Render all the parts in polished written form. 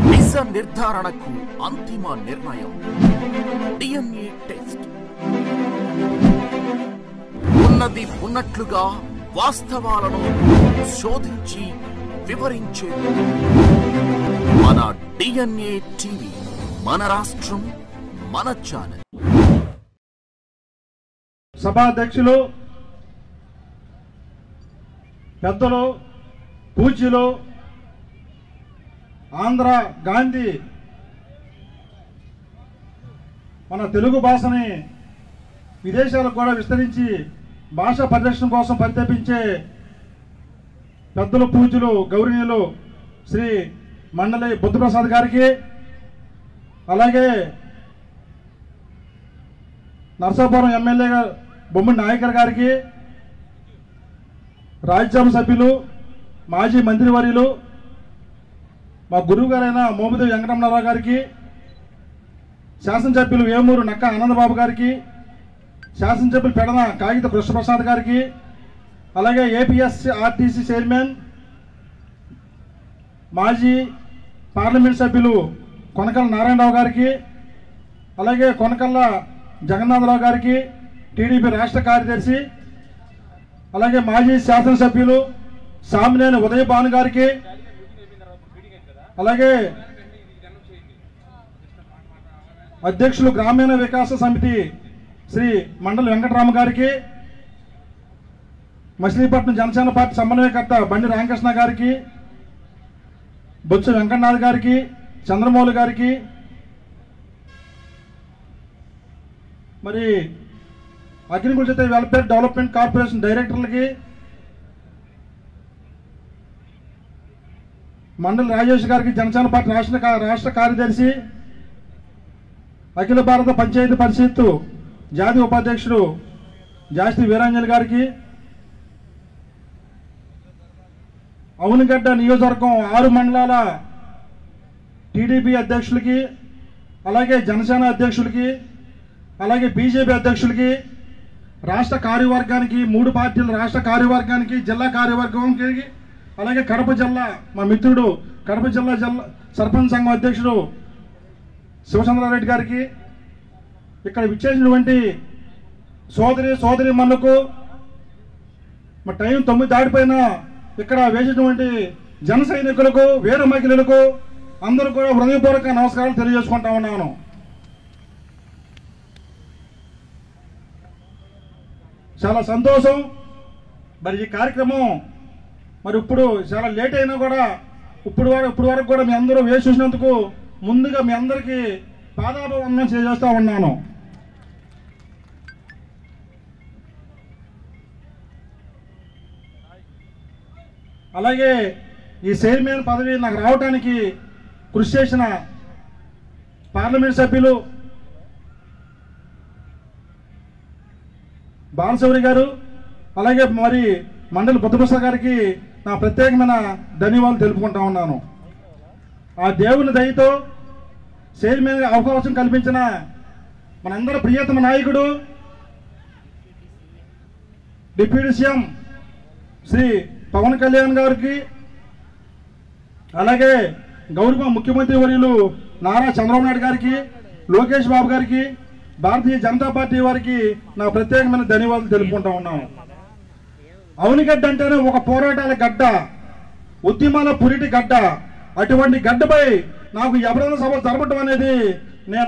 నిజ నిర్ధారణకు అంతిమ నిర్ణయం DNA టెస్ట్. ఉన్నది ఉన్నట్లుగా వాస్తవాలను శోధించి వివరించే మన DNA టీవీ, మన రాష్ట్రం, మన ఛానల్. సభాధ్యక్షులు, పెద్దలు, పూజ్యులు, ఆంధ్ర గాంధీ మన తెలుగు భాషని విదేశాలకు కూడా విస్తరించి భాషా పరిరక్షణ కోసం పరితపించే పెద్దలు, పూజ్యులు, గౌరవనీయులు శ్రీ మండలి బుద్ధప్రసాద్ గారికి, అలాగే నర్సాపురం ఎమ్మెల్యే బొమ్మడి నాయకర్ గారికి, రాజ్యసభ సభ్యులు, మాజీ మంత్రివర్యులు, మా గురువు గారైన మోముదేవి వెంకటరమణారావు గారికి, శాసనసభ్యులు వేమూరు నక్క ఆనందబాబు గారికి, శాసనసభ్యులు పెడన కాగిత కృష్ణప్రసాద్ గారికి, అలాగే ఏపీఎస్ఆర్టీసీ చైర్మన్, మాజీ పార్లమెంట్ సభ్యులు కొనకళ్ళ నారాయణరావు గారికి, అలాగే కొనకళ్ళ జగన్నాథరావు గారికి, టీడీపీ రాష్ట్ర కార్యదర్శి, అలాగే మాజీ శాసనసభ్యులు సామినేని ఉదయభాను గారికి, అలాగే అధ్యక్షులు గ్రామీణ వికాస సమితి శ్రీ మండలి వెంకటరామ గారికి, మచిలీపట్నం జనసేన పార్టీ సమన్వయకర్త బండి రామకృష్ణ గారికి, బొత్స వెంకటనాథ్ గారికి, చంద్రమౌళి గారికి, మరి అగ్రికల్చర్ వెల్ఫేర్ డెవలప్మెంట్ కార్పొరేషన్ డైరెక్టర్లకి, మండలి రాజేష్ గారికి, జనసేన పార్టీ రాష్ట్ర కార్యదర్శి, అఖిల భారత పంచాయతీ పరిషత్ జాతీయ ఉపాధ్యక్షుడు జాస్తి వీరాంజలి గారికి, అవునిగడ్డ నియోజకవర్గం 6 మండలాల టీడీపీ అధ్యక్షులకి, అలాగే జనసేన అధ్యక్షులకి, అలాగే బీజేపీ అధ్యక్షులకి, రాష్ట్ర కార్యవర్గానికి, 3 పార్టీల రాష్ట్ర కార్యవర్గానికి, జిల్లా కార్యవర్గానికి, అలాగే కడప జిల్లా మా మిత్రుడు కడప జిల్లా సర్పంచ్ సంఘం అధ్యక్షుడు శివచంద్రారెడ్డి గారికి, ఇక్కడ విచ్చేసినటువంటి సోదరి మనులకు, మా టైం 9 దాటిపోయినా ఇక్కడ వేసినటువంటి జన సైనికులకు, వీర మహిళలకు అందరూ కూడా హృదయపూర్వక నమస్కారాలు తెలియజేసుకుంటా ఉన్నాను. చాలా సంతోషం. మరి ఈ కార్యక్రమం మరి ఇప్పుడు చాలా లేట్ అయినా కూడా ఇప్పుడు వరకు కూడా మీ అందరూ వేసి చూసినందుకు ముందుగా మీ అందరికీ పాదాభివందనం చేస్తూ ఉన్నాను. అలాగే ఈ చైర్మన్ పదవి నాకు రావడానికి కృషి చేసిన పార్లమెంట్ సభ్యులు బాలశౌరి గారు, అలాగే మరి మండలి బుద్ధప్రసాద్ గారికి నా ప్రత్యేకమైన ధన్యవాదాలు తెలుపుకుంటా ఉన్నాను. ఆ దేవుని దయతో చైర్మన్ అవకాశం కల్పించిన మనందరి ప్రియతమ నాయకుడు డిప్యూటీ సీఎం శ్రీ పవన్ కళ్యాణ్ గారికి, అలాగే గౌరవ ముఖ్యమంత్రి వర్యులు నారా చంద్రబాబు నాయుడు గారికి, లోకేష్ బాబు గారికి, భారతీయ జనతా పార్టీ వారికి నా ప్రత్యేకమైన ధన్యవాదాలు తెలుపుకుంటా ఉన్నాను. అవునిగడ్డ అంటేనే ఒక పోరాటాల గడ్డ, ఉద్యమాల పురిటి గడ్డ. అటువంటి గడ్డపై నాకు ఎవరైనా సభ జరపడం అనేది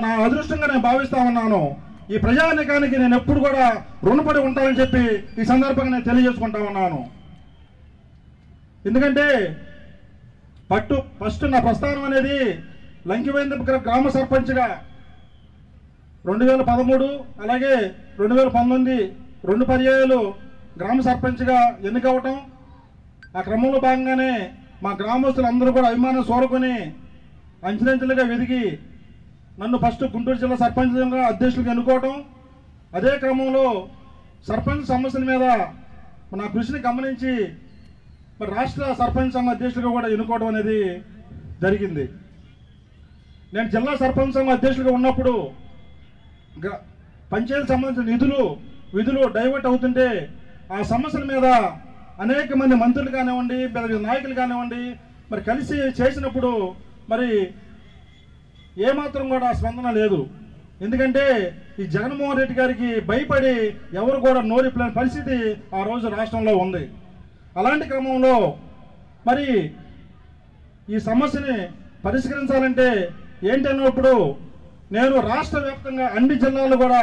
నా అదృష్టంగా నేను భావిస్తా ఉన్నాను. ఈ ప్రజానికానికి నేను ఎప్పుడు కూడా రుణపడి ఉంటానని చెప్పి ఈ సందర్భంగా నేను తెలియజేసుకుంటా ఉన్నాను. ఎందుకంటే ఫస్ట్ నా ప్రస్థానం అనేది లంకివేంద్ర గ్రామ సర్పంచ్గా 2013 అలాగే 2019 2 పర్యాయాలు గ్రామ సర్పంచ్గా ఎన్నికవటం. ఆ క్రమంలో భాగంగానే మా గ్రామస్తులందరూ కూడా అభిమానం సోరుకొని అంచెలంచెలుగా వెదిగి నన్ను ఫస్ట్ గుంటూరు జిల్లా సర్పంచ్గా అధ్యక్షులుగా ఎన్నుకోవటం. అదే క్రమంలో సర్పంచ్ సమస్యల మీద నా కృషిని గమనించి మరి రాష్ట్ర సర్పంచ్ సంఘ అధ్యక్షులుగా కూడా ఎన్నుకోవడం అనేది జరిగింది. నేను జిల్లా సర్పంచ్ సంఘ అధ్యక్షులుగా ఉన్నప్పుడు పంచాయతీ సంబంధించిన విధులు డైవర్ట్ అవుతుంటే ఆ సమస్యల మీద అనేక మంది మంత్రులు కానివ్వండి, నాయకులు కానివ్వండి మరి కలిసి చేసినప్పుడు మరి ఏమాత్రం కూడా స్పందన లేదు. ఎందుకంటే ఈ జగన్మోహన్ రెడ్డి గారికి భయపడి ఎవరు కూడా నోరిప్పలేని పరిస్థితి ఆ రోజు రాష్ట్రంలో ఉంది. అలాంటి క్రమంలో మరి ఈ సమస్యని పరిష్కరించాలంటే ఏంటన్నప్పుడు నేను రాష్ట్ర వ్యాప్తంగా అన్ని జిల్లాలు కూడా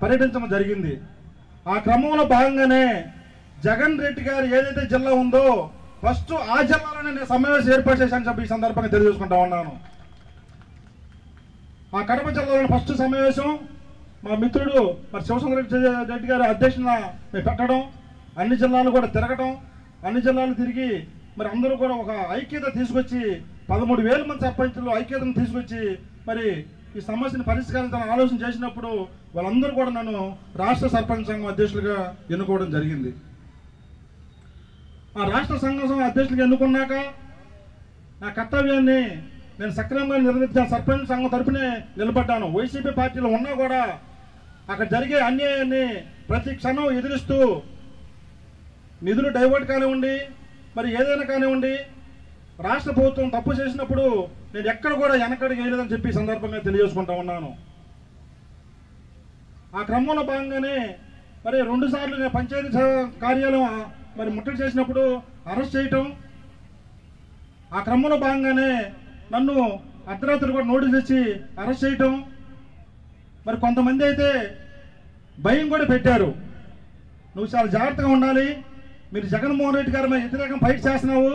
పర్యటించడం జరిగింది. ఆ క్రమంలో భాగంగానే జగన్ రెడ్డి గారు ఏదైతే జిల్లా ఉందో ఫస్ట్ ఆ జిల్లాలోనే నేను సమావేశం ఏర్పాటు చేశాను చెప్పి ఈ సందర్భంగా తెలియజేసుకుంటా ఉన్నాను. ఆ కడప జిల్లాలో ఫస్ట్ సమావేశం మా మిత్రుడు మరి శివసుందర రెడ్డి గారి అధ్యక్షతన పెట్టడం, అన్ని జిల్లాలు కూడా తిరగటం, అన్ని జిల్లాలు తిరిగి మరి అందరూ కూడా ఒక ఐక్యత తీసుకొచ్చి 13,000 మంది సర్పంచులు ఐక్యతను తీసుకొచ్చి మరి ఈ సమస్యను పరిష్కరించాలని ఆలోచన చేసినప్పుడు వాళ్ళందరూ కూడా నన్ను రాష్ట్ర సర్పంచ్ సంఘం అధ్యక్షులుగా ఎన్నుకోవడం జరిగింది. ఆ రాష్ట్ర సంఘం అధ్యక్షులుగా ఎన్నుకున్నాక నా కర్తవ్యాన్ని నేను సక్రమంగా నిర్వహించాను. సర్పంచ్ సంఘం తరపునే నిలబడ్డాను. వైసీపీ పార్టీలో ఉన్నా కూడా అక్కడ జరిగే అన్యాయాన్ని ప్రతి క్షణం ఎదిరిస్తూ నిధులు డైవర్ట్ కానివ్వండి, మరి ఏదైనా కానివ్వండి, రాష్ట్ర ప్రభుత్వం తప్పు చేసినప్పుడు నేను ఎక్కడ కూడా వెనకడికి వేయలేదని చెప్పి సందర్భంగా తెలియజేసుకుంటా ఉన్నాను. ఆ క్రమంలో భాగంగానే మరి 2 సార్లు నేను పంచాయతీ కార్యాలయం మరి ముట్టడి చేసినప్పుడు అరెస్ట్ చేయటం, ఆ క్రమంలో భాగంగానే నన్ను అర్ధరాత్రి కూడా నోటీస్ ఇచ్చి అరెస్ట్ చేయటం, మరి కొంతమంది అయితే భయం కూడా పెట్టారు. నువ్వు చాలా జాగ్రత్తగా ఉండాలి, మీరు జగన్మోహన్ రెడ్డి గారి మీద వ్యతిరేకం ఫైట్ చేస్తున్నావు,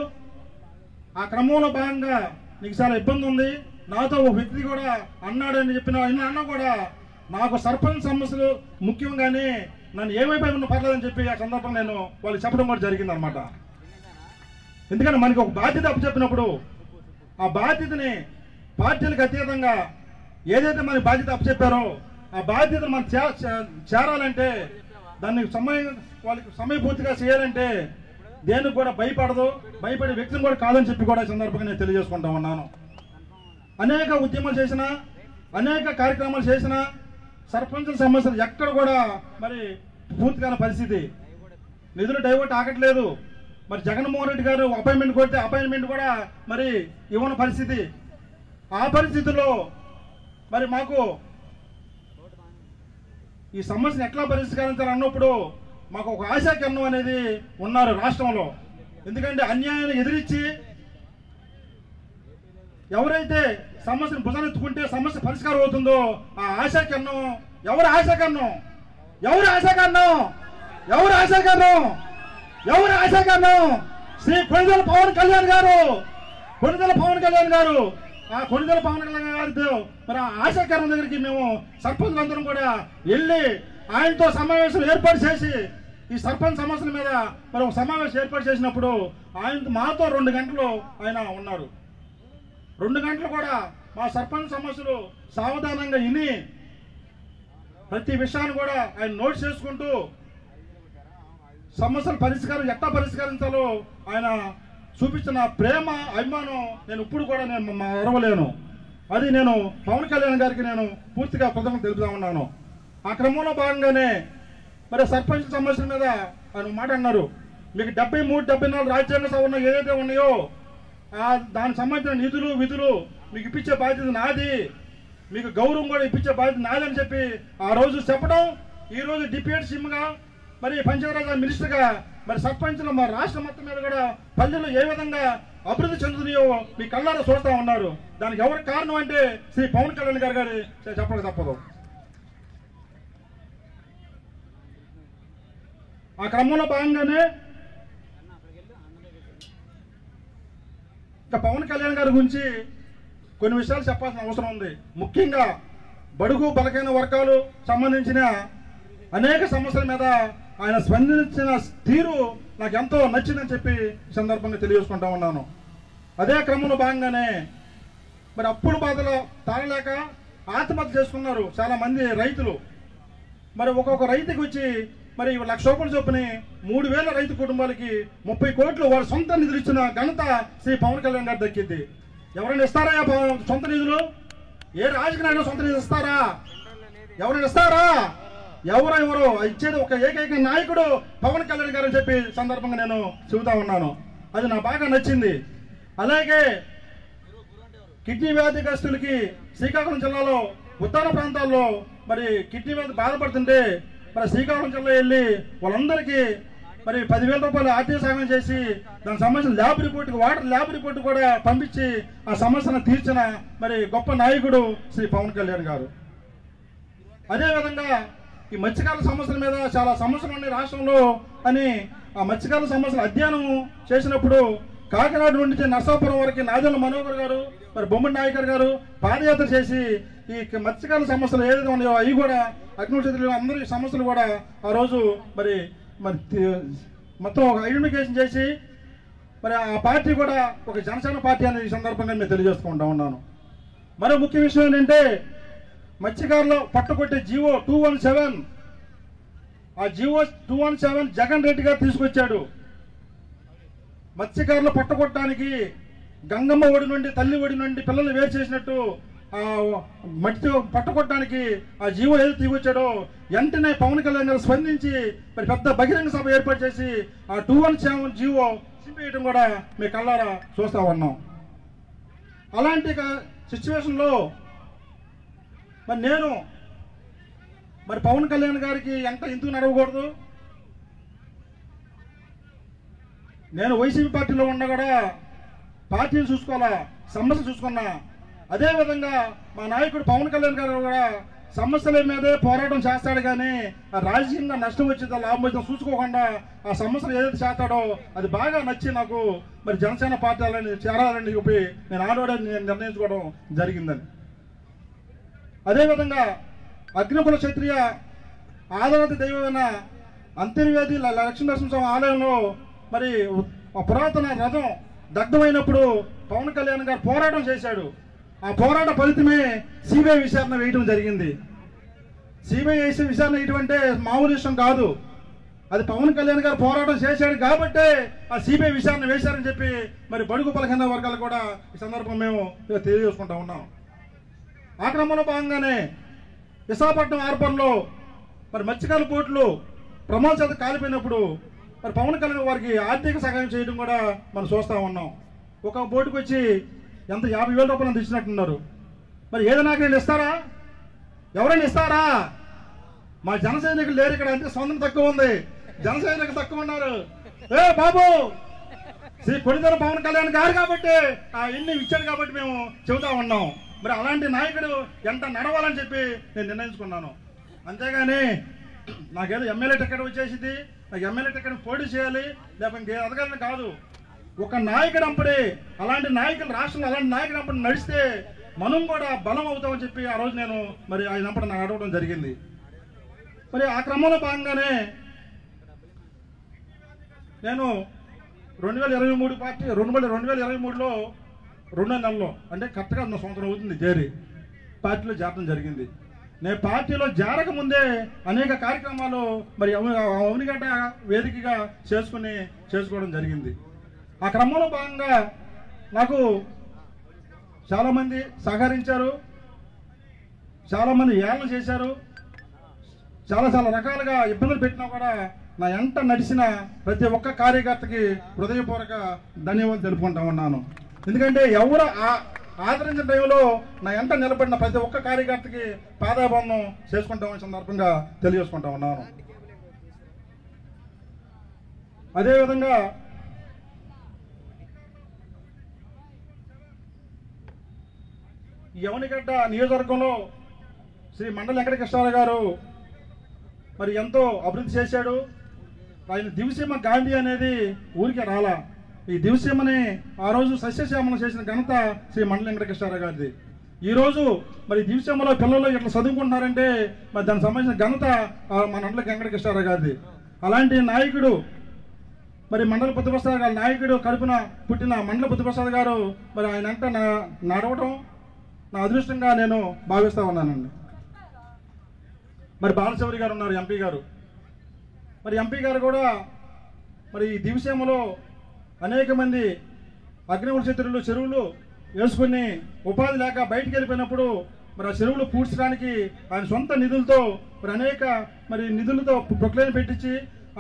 ఆ క్రమంలో భాగంగా నీకు చాలా ఇబ్బంది ఉంది, నాతో ఒక వ్యక్తి కూడా అన్నాడని చెప్పిన అన్నా కూడా నాకు సర్పంచ్ సమస్యలు ముఖ్యంగానే నన్ను ఏమైపోయి పర్లేదని చెప్పి ఆ సందర్భంగా నేను వాళ్ళు చెప్పడం కూడా జరిగింది అనమాట. ఎందుకంటే మనకి ఒక బాధ్యత అప్పచెప్పినప్పుడు ఆ బాధ్యతని పార్టీలకు అతీతంగా ఏదైతే మన బాధ్యత అప్పచెప్పారో ఆ బాధ్యత మనం చేరాలంటే దాన్ని వాళ్ళకి సమయపూర్తిగా చేయాలంటే దేనికి కూడా భయపడే వ్యక్తిని కూడా కాదని చెప్పి కూడా ఈ సందర్భంగా నేను తెలియజేసుకుంటా ఉన్నాను. అనేక ఉద్యమాలు చేసిన, అనేక కార్యక్రమాలు చేసిన సర్పంచుల సమస్యలు ఎక్కడ కూడా మరి పూర్తిగా పరిస్థితి, నిధులు డైవర్ట్ ఆగట్లేదు. మరి జగన్మోహన్ రెడ్డి గారు అపాయింట్మెంట్ కొడితే అపాయింట్మెంట్ కూడా మరి ఇవ్వని పరిస్థితి. ఆ పరిస్థితుల్లో మరి మాకు ఈ సమస్యను ఎట్లా పరిష్కరించాలి అన్నప్పుడు మాకు ఒక ఆశాకిరణం అనేది ఉన్నారు రాష్ట్రంలో. ఎందుకంటే అన్యాయాన్ని ఎదిరించి ఎవరైతే సమస్యను భుజానెత్తుకుంటే సమస్య పరిష్కారం అవుతుందో ఆ ఆశాకిరణం ఎవరు ఆశాకిరణం ఎవరు ఆశాకిరణం ఎవరు ఆశాకిరణం ఎవరు ఆశాకిరణం శ్రీ కొణిదెల పవన్ కళ్యాణ్ గారు. కొణిదెల పవన్ కళ్యాణ్ గారు ఆ కొణిదెల పవన్ కళ్యాణ్ గారితో మరి ఆ ఆశాకిరణం దగ్గరికి మేము సర్పంచులందరం కూడా వెళ్ళి ఆయనతో సమావేశం ఏర్పాటు చేసి ఈ సర్పంచ్ సమస్యల మీద మరి ఒక సమావేశం ఏర్పాటు చేసినప్పుడు ఆయన మాతో 2 గంటలు ఆయన ఉన్నారు. 2 గంటలు కూడా మా సర్పంచ్ సమస్యలు సావధానంగా విని ప్రతి విషయాన్ని కూడా ఆయన నోట్ చేసుకుంటూ సమస్యల పరిష్కారం ఎట్లా పరిష్కరించాలో ఆయన చూపించిన ప్రేమ అభిమానం నేను ఇప్పుడు కూడా నేను మరవలేను. అది నేను పవన్ కళ్యాణ్ గారికి నేను పూర్తిగా కృతజ్ఞతలు తెలుపుతా ఉన్నాను. ఆ క్రమంలో భాగంగానే మరి సర్పంచ్ సమస్యల మీద ఆయన మాట అన్నారు. మీకు 73-74 రాజ్యాంగ సవరణ ఏదైతే ఉన్నాయో దానికి సంబంధించిన నిధులు విధులు మీకు ఇప్పించే బాధ్యత నాది, మీకు గౌరవం కూడా ఇప్పించే బాధ్యత నాది అని చెప్పి ఆ రోజు చెప్పడం, ఈ రోజు డిప్యూటీ సీఎంగా మరి పంచాయతీరాజ్ మినిస్టర్గా మరి సర్పంచ్లు మా రాష్ట్రం మొత్తం మీద కూడా పల్లెలు ఏ విధంగా అభివృద్ధి చెందుతున్నాయో మీ కళ్ళారా చూస్తూ ఉన్నారు. దానికి ఎవరు కారణం అంటే శ్రీ పవన్ కళ్యాణ్ గారు చెప్పక తప్పదు. ఆ క్రమంలో భాగంగానే ఇంకా పవన్ కళ్యాణ్ గారి గురించి కొన్ని విషయాలు చెప్పాల్సిన అవసరం ఉంది. ముఖ్యంగా బడుగు బలహీన వర్గాలు సంబంధించిన అనేక సమస్యల మీద ఆయన స్పందించిన తీరు నాకు ఎంతో నచ్చిందని చెప్పి ఈ సందర్భంగా తెలియజేసుకుంటా ఉన్నాను. అదే క్రమంలో భాగంగానే మరి అప్పుల బాధలు తాళలేక ఆత్మహత్య చేసుకున్నారు చాలా మంది రైతులు. మరి ఒక్కొక్క రైతుకి వచ్చి మరి 1,00,000 రూపాయల చొప్పుని 3,000 రైతు కుటుంబాలకి 30 కోట్లు వాళ్ళ సొంత నిధులు ఇచ్చిన ఘనత శ్రీ పవన్ కళ్యాణ్ గారు దక్కింది. ఎవరైనా ఇస్తారా సొంత నిధులు? ఏ రాజకీయ సొంత నిధులు ఇస్తారా? ఎవరైనా ఇస్తారా? ఎవరు ఇచ్చేది ఒక ఏకైక నాయకుడు పవన్ కళ్యాణ్ గారు అని చెప్పి సందర్భంగా నేను చెబుతా ఉన్నాను. అది నాకు బాగా నచ్చింది. అలాగే కిడ్నీ వ్యాధిగ్రస్తులకి శ్రీకాకుళం జిల్లాలో ఉత్తర ప్రాంతాల్లో మరి కిడ్నీ వ్యాధి బాధపడుతుంటే మరి శ్రీకాకుళం జిల్లా వెళ్ళి వాళ్ళందరికీ మరి 10,000 రూపాయలు ఆర్థిక సహాయం చేసి దానికి సంబంధించిన lab report, water lab report కూడా పంపించి ఆ సమస్యను తీర్చిన మరి గొప్ప నాయకుడు శ్రీ పవన్ కళ్యాణ్ గారు. అదేవిధంగా ఈ మత్స్యకారుల సమస్యల మీద చాలా సమస్యలు ఉన్నాయి రాష్ట్రంలో అని ఆ మత్స్యకారుల సమస్యలు అధ్యయనం చేసినప్పుడు కాకినాడ నుండి నర్సాపురం వరకు నాదెళ్ల మనోహర్ గారు మరి బొమ్మడి నాయకర్ గారు పాదయాత్ర చేసి ఈ మత్స్యకారుల సమస్యలు ఏదైతే ఉన్నాయో అవి కూడా అగ్నిశత్రులు అందరి సమస్యలు కూడా ఆ రోజు మరి మొత్తం ఒక ఐడెంటిఫికేషన్ చేసి మరి ఆ పార్టీ కూడా ఒక జనసేన పార్టీ అనే ఈ సందర్భంగా నేను తెలియజేసుకుంటా ఉన్నాను. మరో ముఖ్య విషయం ఏంటంటే మత్స్యకారులు పట్టుకొట్టే జీవో 217, ఆ జీవో 217 జగన్ రెడ్డి గారు తీసుకొచ్చాడు. మత్స్యకారులు పట్టుకొట్టడానికి గంగమ్మ ఒడి నుండి తల్లి ఒడి నుండి పిల్లలు వేరు చేసినట్టు ఆ మట్టి పట్టుకొట్టడానికి ఆ జీవో ఏదో తీసుకొచ్చాడో వెంటనే పవన్ కళ్యాణ్ గారు స్పందించి మరి పెద్ద బహిరంగ సభ ఏర్పాటు చేసి ఆ 217 జీవో చింపేయడం కూడా మీ కళ్ళారా చూస్తా ఉన్నాం. అలాంటి సిచ్యువేషన్లో మరి నేను మరి పవన్ కళ్యాణ్ గారికి ఎందుకు నడవకూడదు? నేను వైసీపీ పార్టీలో ఉన్నా కూడా పార్టీని చూసుకోవాలా, సమస్య చూసుకున్నా. అదేవిధంగా మా నాయకుడు పవన్ కళ్యాణ్ గారు కూడా సమస్యల మీదే పోరాటం చేస్తాడు, కానీ రాజకీయంగా నష్టం వచ్చిందో లాభం వచ్చిందో చూసుకోకుండా ఆ సమస్యలు ఏదైతే చేస్తాడో అది బాగా నచ్చి నాకు మరి జనసేన పార్టీలని చేరాలని చెప్పి నేను ఆడవాడని నేను నిర్ణయించుకోవడం జరిగిందని. అదేవిధంగా అగ్నికుల క్షత్రియ ఆదరణ దైవమైన అంతర్వేది లక్ష్మీనరసింహస్వామి ఆలయంలో మరి పురాతన రథం దగ్ధమైనప్పుడు పవన్ కళ్యాణ్ గారు పోరాటం చేశాడు. ఆ పోరాట ఫలితమే సిబిఐ విచారణ వేయడం జరిగింది. సిబిఐ విచారణ వేయడం అంటే మామూలు విషయం కాదు. అది పవన్ కళ్యాణ్ గారు పోరాటం చేశాడు కాబట్టే ఆ సిబిఐ విచారణ వేశారని చెప్పి మరి బడుగు బలహీన వర్గాలు కూడా ఈ సందర్భం మేము తెలియజేసుకుంటా ఉన్నాం. ఆ క్రమంలో భాగంగానే విశాఖపట్నం హార్బర్లో మరి మత్స్యకారుల బోట్లు ప్రమాద చేత కాలిపోయినప్పుడు మరి పవన్ కళ్యాణ్ వారికి ఆర్థిక సహాయం చేయడం కూడా మనం చూస్తూ ఉన్నాం. ఒక బోటుకు వచ్చి 50,000 రూపాయలు ఇచ్చినట్టున్నారు. మరి ఏదైనా ఇస్తారా? ఎవరైనా ఇస్తారా? మా జన సైనికులు లేరు ఇక్కడ, అంటే స్పందన తక్కువ ఉంది, జన సైనికులు తక్కువ ఉన్నారు. ఏ బాబు, శ్రీ కొడిదల పవన్ కళ్యాణ్ గారు కాబట్టి ఇన్ని ఇచ్చాడు కాబట్టి మేము చెబుతా ఉన్నాం. మరి అలాంటి నాయకుడు ఎంత నడవాలని చెప్పి నేను నిర్ణయించుకున్నాను. అంతేగాని నాకేదో ఎమ్మెల్యే టికెట్ వచ్చేసింది, నాకు ఎమ్మెల్యే టికెట్ పోటీ చేయాలి లేకపోతే అదగాలని కాదు. ఒక నాయకుడు అప్పుడే అలాంటి నాయకులు రాష్ట్రంలో అలాంటి నాయకుడు అప్పుడు నడిస్తే మనం కూడా బలం అవుతామని చెప్పి ఆ రోజు నేను మరి ఆయన అప్పుడు నాకు అడగడం జరిగింది. మరి ఆ క్రమంలో భాగంగానే నేను 2023లో 2వ నెలలో అంటే కరెక్ట్గా 1 సంవత్సరం అవుతుంది చేరి పార్టీలో చేరడం జరిగింది. నేను పార్టీలో చేరక ముందే అనేక కార్యక్రమాలు మరి అవనిగడ్డ వేదికగా చేసుకోవడం జరిగింది. ఆ క్రమంలో భాగంగా నాకు చాలామంది సహకరించారు, చాలామంది ఏళ్ళ చేశారు, చాలా రకాలుగా ఇబ్బందులు పెట్టినా కూడా నా ఎంట నడిచిన ప్రతి ఒక్క కార్యకర్తకి హృదయపూర్వక ధన్యవాదాలు తెలుపుకుంటా ఉన్నాను. ఎందుకంటే ఎవరు ఆదరించిన టైంలో నా ఎంట నిలబడిన ప్రతి ఒక్క కార్యకర్తకి పాదాబంధం చేసుకుంటామని సందర్భంగా తెలియజేసుకుంటా ఉన్నాను. అదేవిధంగా యవనిగడ్డ నియోజకవర్గంలో శ్రీ మండల వెంకటకృష్ణారావు గారు మరి ఎంతో అభివృద్ధి చేశాడు. ఆయన దివిసీమ గాంధీ అనేది ఊరికే రాలా. ఈ దివిసీమని ఆ రోజు సస్యశ్యామలం చేసిన ఘనత శ్రీ మండల వెంకటకృష్ణారావు గారిది. ఈరోజు మరి దివిసీమలో పిల్లలు ఇట్లా చదువుకుంటున్నారంటే మరి దానికి సంబంధించిన ఘనత మన మండల వెంకటకృష్ణారావు గారిది. అలాంటి నాయకుడు మరి మండల బుద్ధప్రసాద్ గారి నాయకుడు కడుపున పుట్టిన మండల బుద్ధప్రసాద్ గారు మరి ఆయన అంట నడవటం నా అదృష్టంగా నేను భావిస్తూ ఉన్నానండి. మరి బాలశౌరి గారు ఉన్నారు ఎంపీ గారు. మరి ఎంపీ గారు కూడా మరి ఈ దివిసీమలో అనేక మంది అగ్నివర్షితులు చెరువులు వేసుకుని ఉపాధి లేక బయటికి వెళ్ళిపోయినప్పుడు మరి ఆ చెరువులు పూడ్చడానికి ఆయన సొంత నిధులతో మరి అనేక మరి నిధులతో ప్రొక్లైన్ పెట్టించి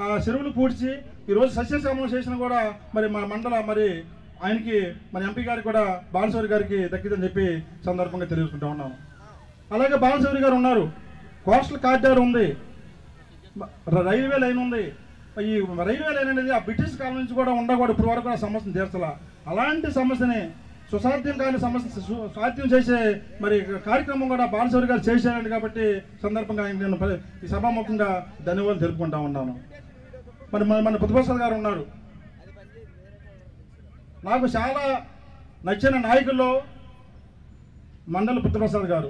ఆ చెరువులు పూడ్చి ఈరోజు సస్యశ్యామలం చేసిన కూడా మరి మా మండల మరి ఆయనకి మన ఎంపీ గారికి కూడా బాలశౌరి గారికి దక్కిందని చెప్పి సందర్భంగా తెలియజేసుకుంటా ఉన్నాను. అలాగే బాలశౌరి గారు ఉన్నారు, కోస్టల్ కారిడార్ ఉంది, రైల్వే లైన్ ఉంది. ఈ రైల్వే లైన్ అనేది ఆ బ్రిటిష్ కాలం నుంచి కూడా ఉండకూడదు, ఇప్పుడు వరకు ఆ సమస్యను తీర్చాల. అలాంటి సమస్యని సుసాధ్యం కాని సమస్య సాధ్యం చేసే మరి కార్యక్రమం కూడా బాలశౌరి గారు చేశారండి. కాబట్టి సందర్భంగా నేను ఈ సభాముఖంగా ధన్యవాదాలు తెలుపుకుంటా ఉన్నాను. మరి మన బుద్ధప్రసాద్ గారు ఉన్నారు, నాకు చాలా నచ్చిన నాయకుల్లో మండలి బుద్ధప్రసాద్ గారు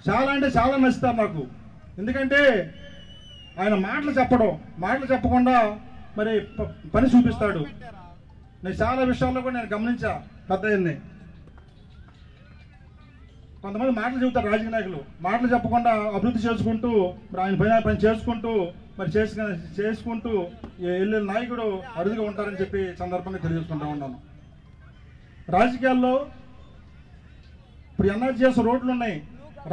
చాలా అంటే చాలా నచ్చుతారు నాకు. ఎందుకంటే ఆయన మాటలు చెప్పకుండా మరి పని చూపిస్తాడు. నేను చాలా విషయాల్లో కూడా నేను గమనించా. పెద్దయ్యని కొంతమంది మాటలు చెబుతారు, రాజకీయ నాయకులు మాటలు చెప్పకుండా అభివృద్ధి చేసుకుంటూ మరి ఆయన పని చేసుకుంటూ మరి చేసుకుంటూ వెళ్ళే నాయకుడు అరుదుగా ఉంటారని చెప్పి సందర్భంగా తెలియజేసుకుంటా ఉన్నాను. రాజకీయాల్లో ఇప్పుడు ఎన్ఆర్జీఎస్ రోడ్లు ఉన్నాయి,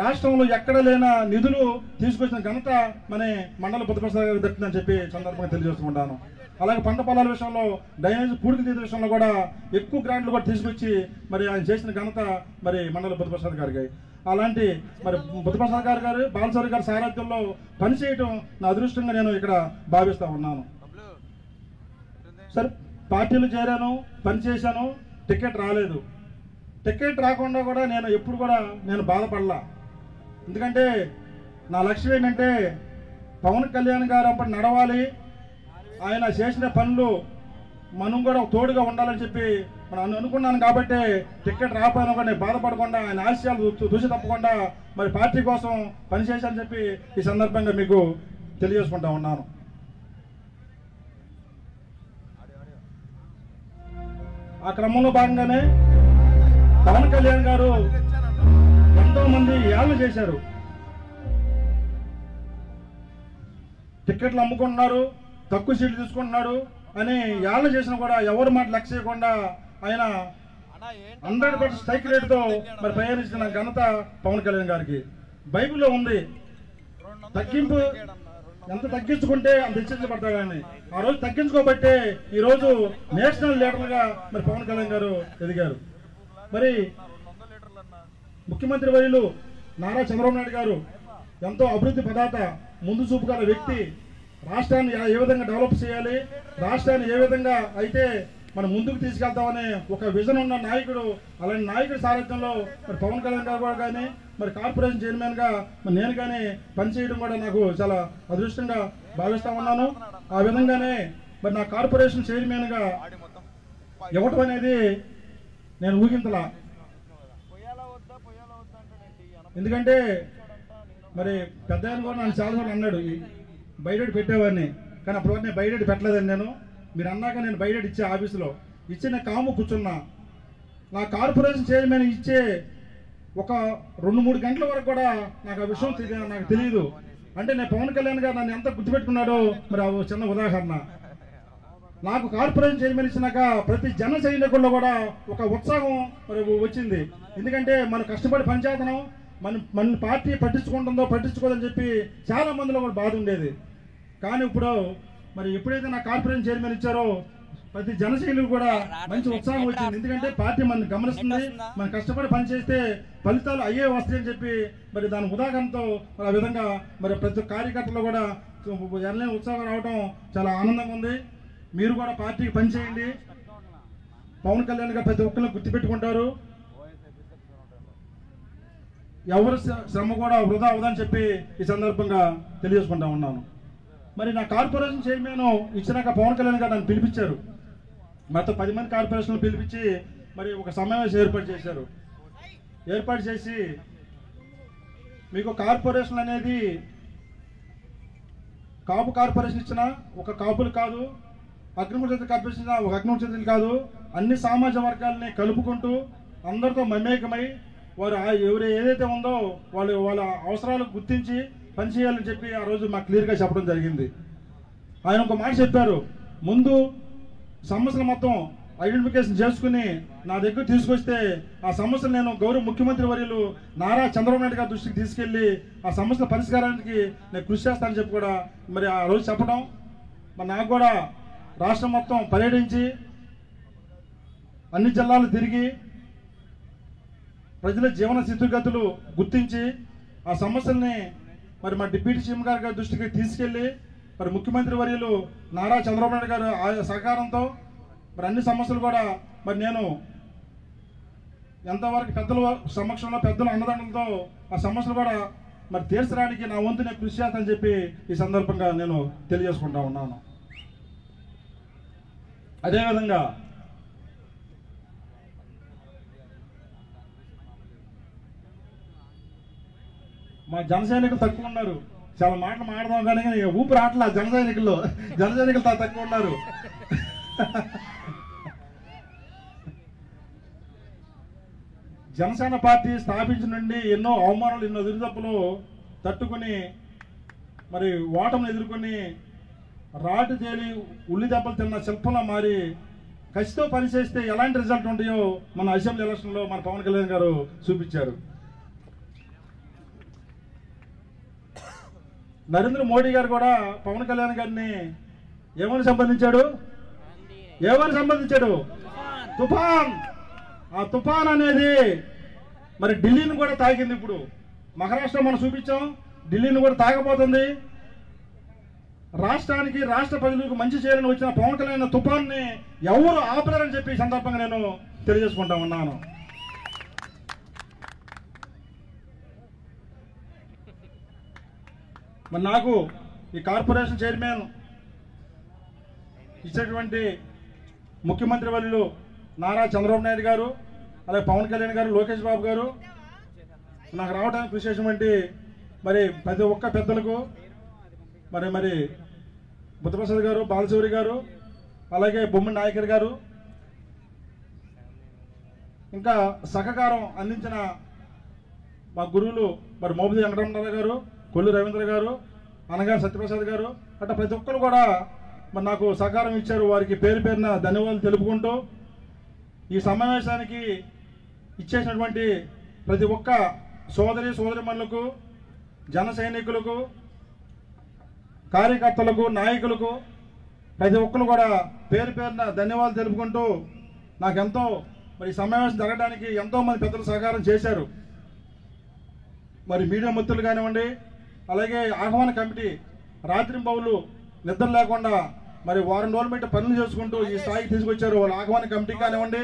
రాష్ట్రంలో ఎక్కడ లేని నిధులు తీసుకొచ్చిన ఘనత మన మండల బుద్ధప్రసాద్ గారికి దక్కుతుందని చెప్పి సందర్భంగా తెలియజేసుకుంటాను. అలాగే పంట పొలాల విషయంలో డ్రైనేజ్ పూడికి తీసే విషయంలో కూడా ఎక్కువ గ్రాంట్లు కూడా తీసుకొచ్చి మరి ఆయన చేసిన ఘనత మరి మండల బుద్ధప్రసాద్ గారికి. అలాంటి మరి బుద్ధప్రసాద్ గారు బాలశౌరి గారి సారథ్యంలో పనిచేయటం నా అదృష్టంగా నేను ఇక్కడ భావిస్తూ ఉన్నాను. సరే, పార్టీలు చేరాను, పనిచేశాను, టికెట్ రాలేదు. టికెట్ రాకుండా కూడా నేను ఎప్పుడు కూడా నేను బాధపడలా. ఎందుకంటే నా లక్ష్యం ఏంటంటే పవన్ కళ్యాణ్ గారు అప్పుడు నడవాలి, ఆయన చేసిన పనులు మనం కూడా తోడుగా ఉండాలని చెప్పి మనం అనుకున్నాను. కాబట్టి టికెట్ రాకపోయినా కూడా నేను బాధపడకుండా ఆయన ఆశయాలు దూసి తప్పకుండా మరి పార్టీ కోసం పనిచేశానని చెప్పి ఈ సందర్భంగా మీకు తెలియజేసుకుంటా ఉన్నాను. ఆ క్రమంలో భాగంగానే పవన్ కళ్యాణ్ గారు ఎంతో మంది యాళ్ళు చేశారు, టికెట్లు అమ్ముకుంటున్నారు, తక్కువ సీట్లు తీసుకుంటున్నాడు అని యాళ్ళు చేసినా కూడా ఎవరి మాట లక్ష్య చేయకుండా ఆయన 100% స్ట్రైక్ రేటుతో మరి ప్రయాణించిన ఘనత పవన్ కళ్యాణ్ గారికి. బైబిల్లో ఉంది, తగ్గింపు ఎంత తగ్గించుకుంటే అంత హెచ్చరించబడతాడని. ఆ రోజు తగ్గించుకోబట్టే ఈ రోజు నేషనల్ లీడర్గా మరి పవన్ కళ్యాణ్ గారు ఎదిగారు. మరి ముఖ్యమంత్రి వర్యులు నారా చంద్రబాబు నాయుడు గారు ఎంతో అభివృద్ధి పదార్థ ముందు చూపు గల వ్యక్తి. రాష్ట్రాన్ని ఏ విధంగా డెవలప్ చేయాలి, రాష్ట్రాన్ని ఏ విధంగా అయితే మనం ముందుకు తీసుకెళ్తామనే ఒక విజన్ ఉన్న నాయకుడు. అలాంటి నాయకుడి సారథ్యంలో మరి పవన్ కళ్యాణ్ గారు కూడా కానీ మరి కార్పొరేషన్ చైర్మన్గా మరి నేను కానీ పనిచేయడం కూడా నాకు చాలా అదృష్టంగా భావిస్తా ఉన్నాను. ఆ విధంగానే మరి నా కార్పొరేషన్ చైర్మన్గా ఇవ్వటం అనేది నేను ఊహించలా. ఎందుకంటే మరి పెద్ద ఆయన కూడా నన్ను చాలాసార్లు అన్నాడు బయట పెట్టేవాడిని, కానీ అప్పుడు నేను బయట పెట్టలేదండి. మీరు అన్నాక నేను బయట ఇచ్చే ఆఫీసులో ఇచ్చి నేను కాము కూర్చున్నా. నా కార్పొరేషన్ చైర్మన్ ఇచ్చే ఒక 2-3 గంటల వరకు కూడా నాకు ఆ విషయం నాకు తెలియదు. అంటే నేను పవన్ కళ్యాణ్ గారు నన్ను ఎంత గుర్తుపెట్టుకున్నాడో మరి ఆ చిన్న ఉదాహరణ. నాకు కార్పొరేషన్ చైర్మన్ ఇచ్చినాక ప్రతి జన సైనికుల్లో కూడా ఒక ఉత్సాహం మరి వచ్చింది. ఎందుకంటే మనం కష్టపడి పనిచేస్తున్నాం, మన పార్టీ పట్టించుకోదని చెప్పి చాలా మందిలో కూడా బాధ ఉండేది. కానీ ఇప్పుడు మరి ఎప్పుడైతే నా కార్పొరేషన్ చైర్మన్ ఇచ్చారో ప్రతి జన సైనికులు కూడా మంచి ఉత్సాహం వచ్చింది. ఎందుకంటే పార్టీ మనం గమనిస్తుంది, మనం కష్టపడి పనిచేస్తే ఫలితాలు అయ్యే వస్తాయని చెప్పి మరి దాని ఉదాహరణతో ఆ విధంగా మరి ప్రతి కార్యకర్తలు కూడా ఎనలేని ఉత్సాహం రావడం చాలా ఆనందంగా ఉంది. మీరు కూడా పార్టీకి పనిచేయండి, పవన్ కళ్యాణ్ గారు ప్రతి ఒక్కరిని గుర్తుపెట్టుకుంటారు, ఎవరి శ్రమ కూడా వృధా అవదని చెప్పి ఈ సందర్భంగా తెలియజేసుకుంటా ఉన్నాను. మరి నా కార్పొరేషన్ చైర్మన్ ఇచ్చినాక పవన్ కళ్యాణ్ గారు నన్ను పిలిపించారు. మొత్తం 10 మంది కార్పొరేషన్లు పిలిపించి మరి ఒక సమావేశం ఏర్పాటు చేసి మీకు కార్పొరేషన్ అనేది కాపు కార్పొరేషన్ ఇచ్చినా ఒక కాపులు కాదు, అగ్నికుల కార్పొరేషన్ ఇచ్చినా ఒక అగ్నికుల కాదు, అన్ని సామాజిక వర్గాలని కలుపుకుంటూ అందరితో మమేకమై వారు ఎవరు ఏదైతే ఉందో వాళ్ళ అవసరాలకు గుర్తించి పనిచేయాలని చెప్పి ఆ రోజు మాకు క్లియర్గా చెప్పడం జరిగింది. ఆయన ఒక మాట చెప్పారు, ముందు సమస్యలు మొత్తం ఐడెంటిఫికేషన్ చేసుకుని నా దగ్గర తీసుకొస్తే ఆ సమస్యలు నేను గౌరవ ముఖ్యమంత్రి వర్యులు నారా చంద్రబాబు నాయుడు గారి దృష్టికి తీసుకెళ్లి ఆ సమస్యల పరిష్కారానికి నేను కృషి చేస్తానని చెప్పి కూడా మరి ఆ రోజు చెప్పడం, మరి నాకు కూడా రాష్ట్రం మొత్తం పర్యటించి అన్ని జిల్లాలు తిరిగి ప్రజల జీవన స్థితిగతులు గుర్తించి ఆ సమస్యల్ని మరి మా డిప్యూటీ సీఎం గారి దృష్టికి తీసుకెళ్ళి మరి ముఖ్యమంత్రి వర్యులు నారా చంద్రబాబు నాయుడు గారు ఆ సహకారంతో మరి అన్ని సమస్యలు కూడా మరి నేను ఎంతవరకు పెద్దల సమక్షంలో పెద్దల అన్నదండలతో ఆ సమస్యలు కూడా మరి తీర్చడానికి నా వంతు నేను కృషి చేస్తానని చెప్పి ఈ సందర్భంగా నేను తెలియజేసుకుంటా ఉన్నాను. అదేవిధంగా మా జన సైనికులు తక్కువ ఉన్నారు. చాలా మాటలు మాడదాం కానీ ఊపిరి ఆటల జన సైనికులు తక్కువ ఉన్నారు. జనసేన పార్టీ స్థాపించిన నుండి ఎన్నో అవమానాలు ఎన్నో ఎదురుదప్పులు తట్టుకుని మరి ఓటమిని ఎదుర్కొని రాటు తేలి ఉల్లి దెబ్బలు తిన్న శిల్పంలో మారి కసితో పనిచేస్తే ఎలాంటి రిజల్ట్ ఉంటాయో మన అసెంబ్లీ ఎలక్షన్లో మన పవన్ కళ్యాణ్ గారు చూపించారు. నరేంద్ర మోడీ గారు కూడా పవన్ కళ్యాణ్ గారిని ఏమని సంబంధించాడు? తుఫాన్. ఆ తుఫాన్ అనేది మరి ఢిల్లీని కూడా తాకింది. ఇప్పుడు మహారాష్ట్ర మనం చూపించాం, ఢిల్లీని కూడా తాగబోతుంది. రాష్ట్రానికి రాష్ట్ర ప్రజలకు మంచి చేయాలని వచ్చిన పవన్ కళ్యాణ్ తుఫాన్ని ఎవరు ఆపలేరని చెప్పి ఈ సందర్భంగా నేను తెలియజేసుకుంటా ఉన్నాను. మరి నాకు ఈ కార్పొరేషన్ చైర్మన్ ఇచ్చేటువంటి ముఖ్యమంత్రి వర్యులు నారా చంద్రబాబు నాయుడు గారు, అలాగే పవన్ కళ్యాణ్ గారు, లోకేష్ బాబు గారు నాకు రావడానికి కృషి చేసినటువంటి మరి ప్రతి ఒక్క పెద్దలకు మరి బుద్ధప్రసాద్ గారు, బాలశౌరి గారు, అలాగే బొమ్మిడి నాయకర్ గారు, ఇంకా సహకారం అందించిన మా గురువులు మరి మోపిదేవి వెంకటరమణారావు గారు, కొల్లు రవీంద్ర గారు, అనగారి సత్యప్రసాద్ గారు అట్లా ప్రతి ఒక్కరు కూడా మరి నాకు సహకారం ఇచ్చారు. వారికి పేరు పేరున ధన్యవాదాలు తెలుపుకుంటూ ఈ సమావేశానికి ఇచ్చేసినటువంటి ప్రతి ఒక్క సోదరిమణులకు, జన సైనికులకు, కార్యకర్తలకు, నాయకులకు ప్రతి ఒక్కరు కూడా పేరు పేరున ధన్యవాదాలు తెలుపుకుంటూ నాకెంతో మరి సమావేశం జరగడానికి ఎంతో మంది పెద్దలు సహకారం చేశారు. మరి మీడియా మిత్రులు కానివ్వండి, అలాగే ఆహ్వాన కమిటీ రాత్రింబవులు నిద్ర లేకుండా మరి వారం రోజులు పెట్టి పనులు చేసుకుంటూ ఈ స్థాయికి తీసుకొచ్చారు. వాళ్ళ ఆహ్వాన కమిటీ కానివ్వండి,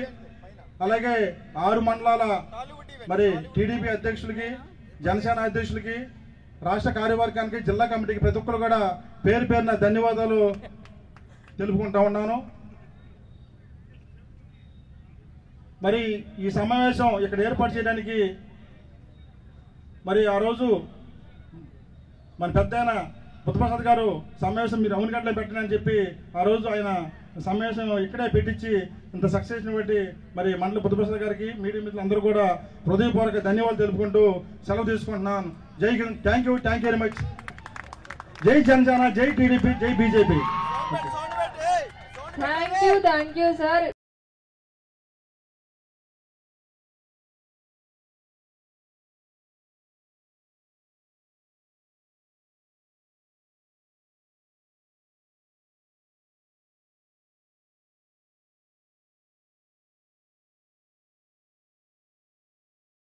అలాగే 6 మండలాల మరి టీడీపీ అధ్యక్షులకి, జనసేన అధ్యక్షులకి, రాష్ట్ర కార్యవర్గానికి, జిల్లా కమిటీకి ప్రతి ఒక్కరు కూడా పేరు పేరున ధన్యవాదాలు తెలుపుకుంటా ఉన్నాను. మరి ఈ సమావేశం ఇక్కడ ఏర్పాటు చేయడానికి మరి ఆ రోజు మన పెద్ద ఆయన బుద్ధప్రసాద్ గారు సమావేశం మీరు అవునుగడ్డలో పెట్టండి చెప్పి ఆ రోజు ఆయన సమావేశం ఇక్కడే పెట్టించి ఇంత సక్సెస్ బట్టి మరి మండలి బుద్ధప్రసాద్ గారికి, మీడియా మిత్రులు అందరూ కూడా హృదయపూర్వక ధన్యవాదాలు తెలుపుకుంటూ సెలవు తీసుకుంటున్నాను. జై Hind. Thank you very much. జై జనసేన, జై టీడీపీ, జై బీజేపీ. Thank you sir.